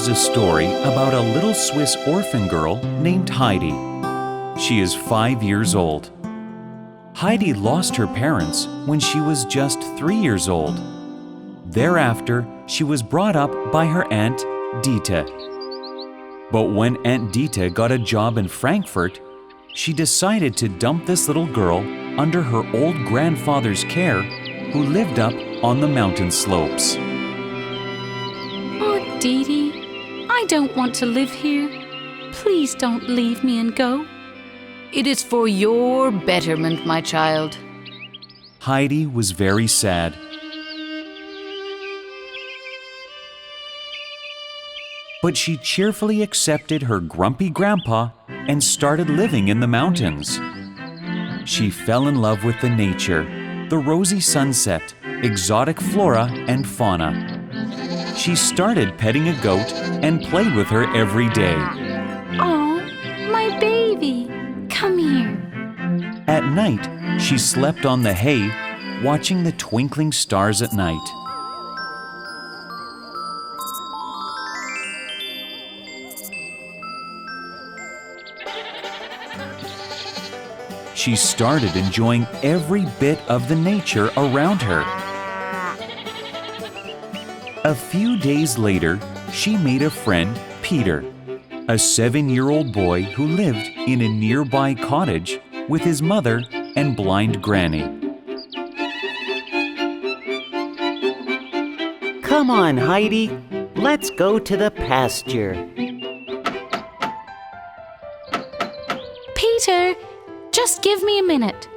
is a story about a little Swiss orphan girl named Heidi. She is 5 years old. Heidi lost her parents when she was just 3 years old. Thereafter, she was brought up by her aunt, Dieter. But when Aunt Dieter got a job in Frankfurt, she decided to dump this little girl under her old grandfather's care, who lived up on the mountain slopes. Oh, Dee, I don't want to live here. Please don't leave me and go. It is for your betterment, my child. Heidi was very sad. But she cheerfully accepted her grumpy grandpa and started living in the mountains. She fell in love with the nature, the rosy sunset, exotic flora and fauna. She started petting a goat and played with her every day. Oh, my baby, come here. At night, she slept on the hay, watching the twinkling stars at night. She started enjoying every bit of the nature around her. A few days later, she made a friend, Peter, a 7-year-old boy who lived in a nearby cottage with his mother and blind granny. Come on, Heidi. Let's go to the pasture. Peter, just give me a minute.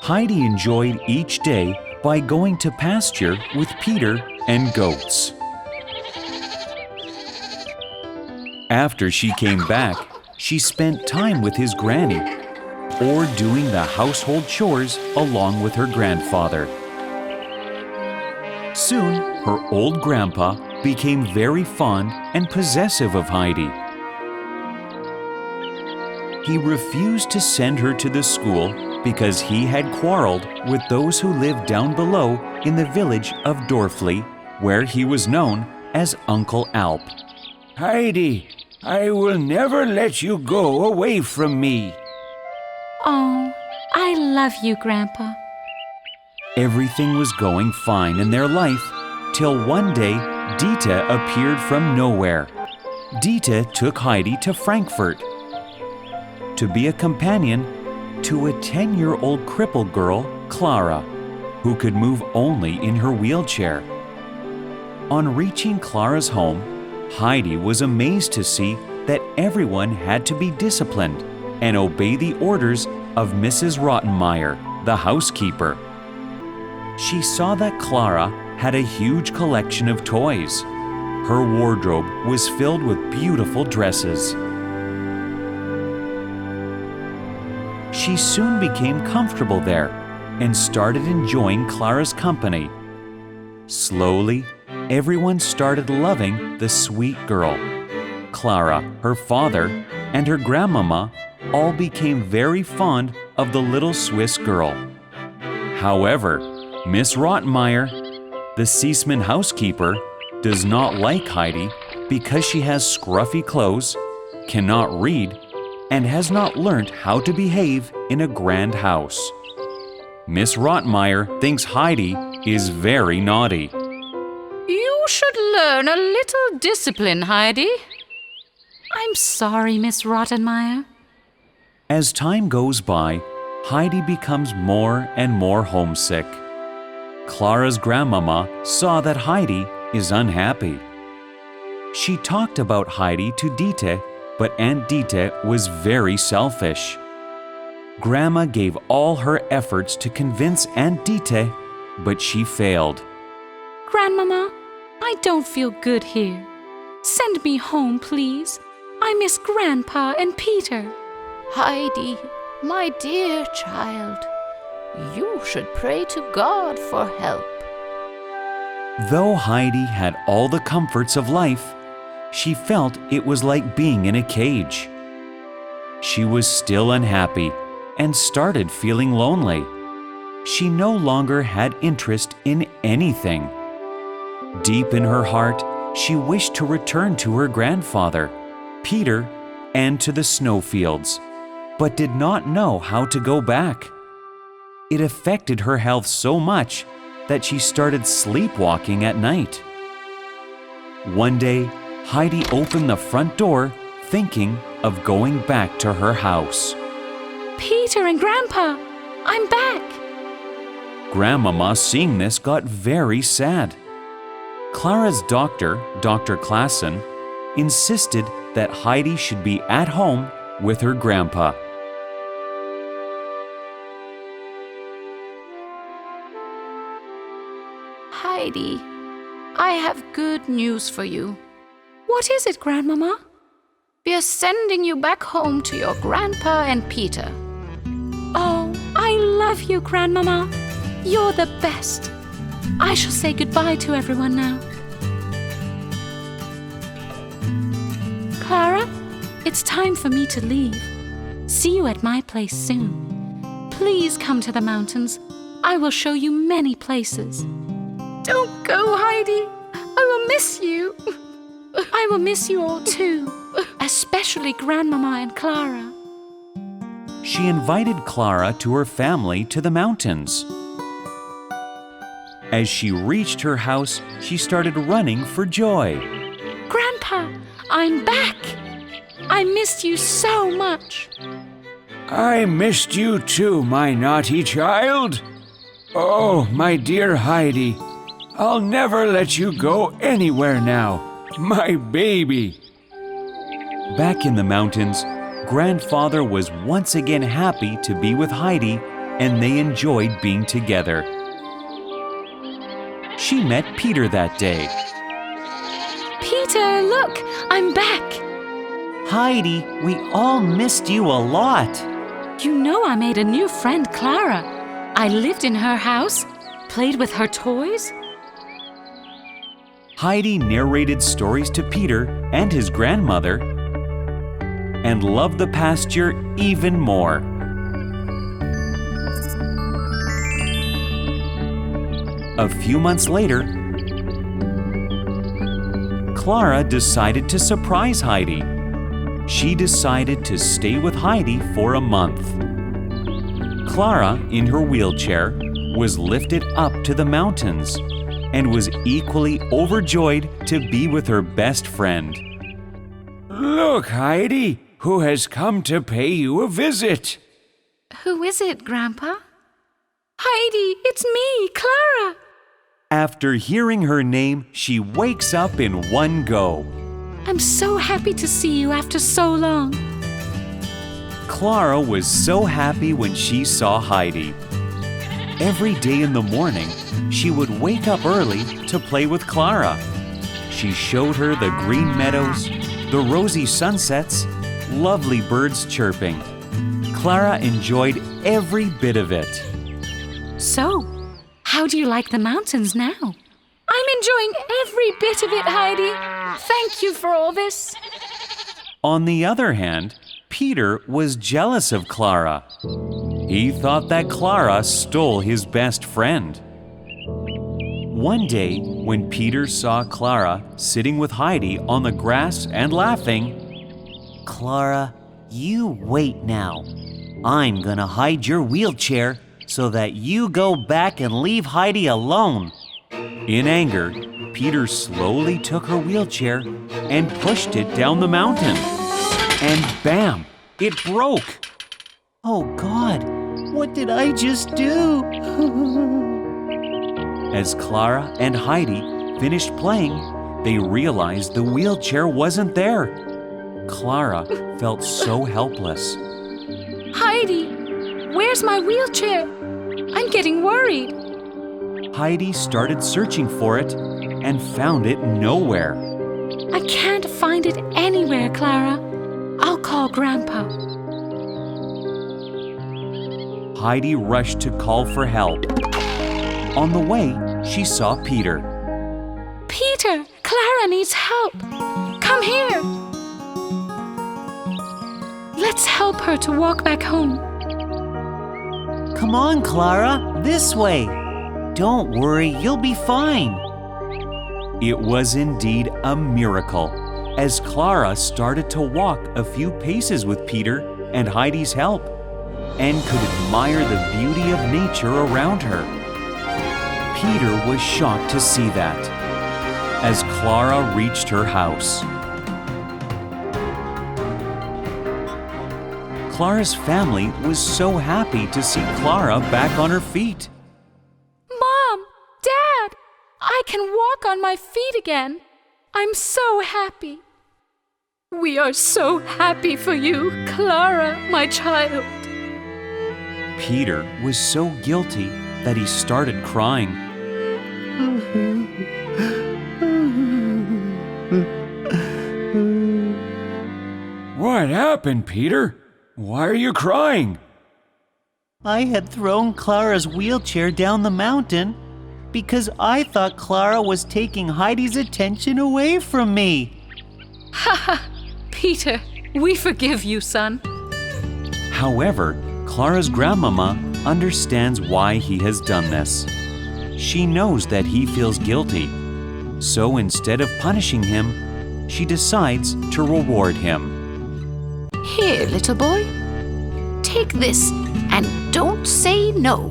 Heidi enjoyed each day by going to pasture with Peter and goats. After she came back, she spent time with his granny or doing the household chores along with her grandfather. Soon, her old grandpa became very fond and possessive of Heidi. He refused to send her to the school because he had quarreled with those who lived down below in the village of Dorfli, where he was known as Uncle Alp. Heidi, I will never let you go away from me. Oh, I love you, Grandpa. Everything was going fine in their life till one day Dieter appeared from nowhere. Dieter took Heidi to Frankfurt to be a companion to a 10-year-old crippled girl, Clara, who could move only in her wheelchair. On reaching Clara's home, Heidi was amazed to see that everyone had to be disciplined and obey the orders of Mrs. Rottenmeier, the housekeeper. She saw that Clara had a huge collection of toys. Her wardrobe was filled with beautiful dresses. She soon became comfortable there and started enjoying Clara's company. Slowly, everyone started loving the sweet girl. Clara, her father, and her grandmama all became very fond of the little Swiss girl. However, Miss Rottenmeier, the Seesman housekeeper, does not like Heidi because she has scruffy clothes, cannot read, and has not learned how to behave in a grand house. Miss Rottenmeier thinks Heidi is very naughty. You should learn a little discipline, Heidi. I'm sorry, Miss Rottenmeier. As time goes by, Heidi becomes more and more homesick. Clara's grandmama saw that Heidi is unhappy. She talked about Heidi to Dieter, but Aunt Dieter was very selfish. Grandma gave all her efforts to convince Aunt Dieter, but she failed. Grandmama, I don't feel good here. Send me home, please. I miss Grandpa and Peter. Heidi, my dear child, you should pray to God for help. Though Heidi had all the comforts of life, she felt it was like being in a cage. She was still unhappy and started feeling lonely. She no longer had interest in anything. Deep in her heart, she wished to return to her grandfather, Peter, and to the snowfields, but did not know how to go back. It affected her health so much that she started sleepwalking at night. One day, Heidi opened the front door, thinking of going back to her house. Peter and Grandpa, I'm back. Grandmama, seeing this, got very sad. Clara's doctor, Dr. Klassen, insisted that Heidi should be at home with her grandpa. Heidi, I have good news for you. What is it, Grandmama? We are sending you back home to your grandpa and Peter. Oh, I love you, Grandmama. You're the best. I shall say goodbye to everyone now. Clara, it's time for me to leave. See you at my place soon. Please come to the mountains. I will show you many places. Don't go, Heidi. I will miss you. I will miss you all too, especially Grandmama and Clara. She invited Clara to her family to the mountains. As she reached her house, she started running for joy. Grandpa, I'm back. I missed you so much. I missed you too, my naughty child. Oh, my dear Heidi, I'll never let you go anywhere now. My baby. Back in the mountains, Grandfather was once again happy to be with Heidi, and they enjoyed being together. She met Peter that day. Peter, look, I'm back. Heidi, we all missed you a lot. You know I made a new friend, Clara. I lived in her house, played with her toys. Heidi narrated stories to Peter and his grandmother and loved the past year even more. A few months later, Clara decided to surprise Heidi. She decided to stay with Heidi for a month. Clara, in her wheelchair, was lifted up to the mountains and was equally overjoyed to be with her best friend. Look, Heidi, who has come to pay you a visit. Who is it, Grandpa? Heidi, it's me, Clara. After hearing her name, she wakes up in one go. I'm so happy to see you after so long. Clara was so happy when she saw Heidi. Every day in the morning, she would wake up early to play with Clara. She showed her the green meadows, the rosy sunsets, lovely birds chirping. Clara enjoyed every bit of it. So, how do you like the mountains now? I'm enjoying every bit of it, Heidi. Thank you for all this. On the other hand, Peter was jealous of Clara. He thought that Clara stole his best friend. One day, when Peter saw Clara sitting with Heidi on the grass and laughing, Clara, you wait now. I'm gonna hide your wheelchair so that you go back and leave Heidi alone. in anger, Peter slowly took her wheelchair and pushed it down the mountain. And bam! It broke! Oh God, what did I just do? As Clara and Heidi finished playing, they realized the wheelchair wasn't there. Clara felt so helpless. Heidi, where's my wheelchair? I'm getting worried. Heidi started searching for it and found it nowhere. I can't find it anywhere, Clara. I'll call Grandpa. Heidi rushed to call for help. On the way, she saw Peter. Peter, Clara needs help. Come here. Let's help her to walk back home. Come on, Clara, this way. Don't worry, you'll be fine. It was indeed a miracle, as Clara started to walk a few paces with Peter and Heidi's help, and could admire the beauty of nature around her. Peter was shocked to see that, as Clara reached her house. Clara's family was so happy to see Clara back on her feet. Mom! Dad! I can walk on my feet again. I'm so happy. We are so happy for you, Clara, my child. Peter was so guilty that he started crying. What happened, Peter? Why are you crying? I had thrown Clara's wheelchair down the mountain because I thought Clara was taking Heidi's attention away from me. Peter, we forgive you, son. However, Clara's grandmama understands why he has done this. She knows that he feels guilty. So instead of punishing him, she decides to reward him. Here, little boy. Take this and don't say no.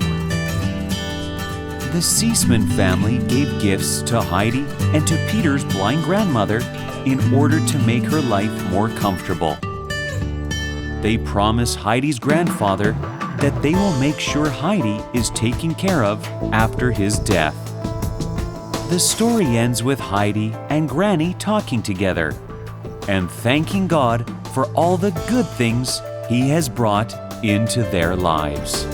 The Seisman family gave gifts to Heidi and to Peter's blind grandmother in order to make her life more comfortable. They promise Heidi's grandfather that they will make sure Heidi is taken care of after his death. The story ends with Heidi and Granny talking together and thanking God for all the good things He has brought into their lives.